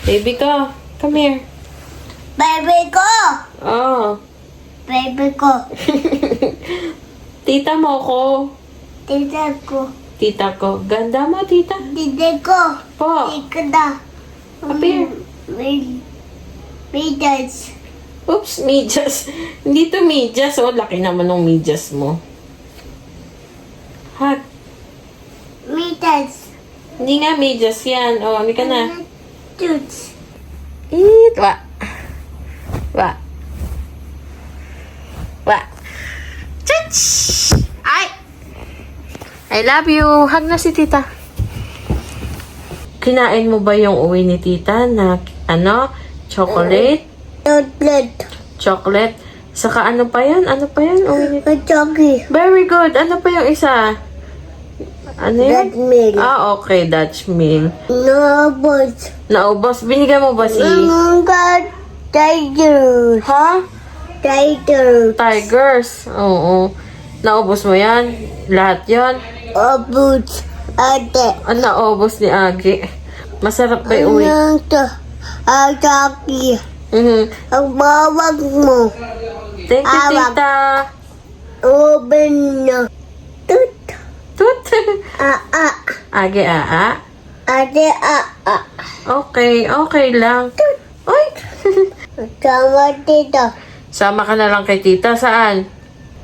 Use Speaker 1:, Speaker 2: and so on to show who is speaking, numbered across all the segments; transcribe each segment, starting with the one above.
Speaker 1: Baby ko, come here.
Speaker 2: Baby ko!
Speaker 1: Oh.
Speaker 2: Baby ko.
Speaker 1: Tita mo ko.
Speaker 2: Tita ko.
Speaker 1: Tita ko. Ganda mo, tita.
Speaker 2: Tita ko.
Speaker 1: Po.
Speaker 2: Tita na.
Speaker 1: Up here.
Speaker 2: Midas.
Speaker 1: Oops, medyas. Hindi to medyas. Oh, laki naman ng medyas mo. Hot.
Speaker 2: Midas.
Speaker 1: Hindi nga medyas yan. Oh, hindi ka na.
Speaker 2: Toots.
Speaker 1: Eat. Wa. Wa. Wa. Chuch! Ay! I love you. Hug na si tita. Kinain mo ba yung uwi ni tita na chocolate?
Speaker 2: Chocolate.
Speaker 1: Chocolate. Saka ano pa yan? Ano pa yan? Uwi ni
Speaker 2: Chocolate.
Speaker 1: Very good. Ano pa yung isa? Ano yun?
Speaker 2: That meal.
Speaker 1: Ah, okay. Dutch meal.
Speaker 2: No, but.
Speaker 1: Naubos. Binigyan mo ba si...
Speaker 2: Mga tigers.
Speaker 1: Ha?
Speaker 2: Tigers.
Speaker 1: Tigers. Oo. Naubos mo yan? Lahat yan?
Speaker 2: Abut. Ate.
Speaker 1: Ang naubos ni Agi. Masarap ba yung uwi?
Speaker 2: Anong to? Ataki. Ang bawag mo.
Speaker 1: Thank you,
Speaker 2: Awag.
Speaker 1: tita.
Speaker 2: Open na. Tut.
Speaker 1: Tut.
Speaker 2: Ah.
Speaker 1: Agi, aa.
Speaker 2: Ate, ah.
Speaker 1: Okay, okay lang. Oy!
Speaker 2: Sama tito.
Speaker 1: Sama ka na lang kay tita. Saan?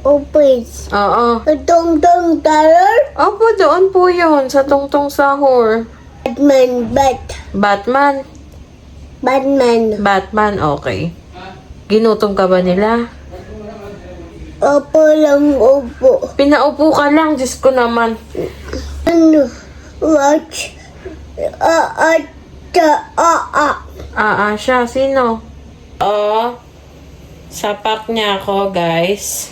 Speaker 2: Upis.
Speaker 1: Oo.
Speaker 2: Tungtong tarar.
Speaker 1: Opo, doon po yun. Sa tungtong sahur.
Speaker 2: Batman.
Speaker 1: Batman, okay. Ginutom ka ba nila?
Speaker 2: Opo lang, opo.
Speaker 1: Pinaupo ka lang, Diyos ko naman.
Speaker 2: Ano? Watch.
Speaker 1: Siya. Sino? Oo. Sapak niya ako, guys.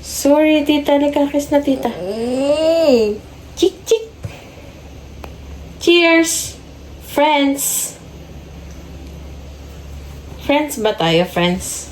Speaker 1: Sorry, tita. Likakis na, tita. Chik, chik. Cheers! Friends! Friends ba tayo, friends?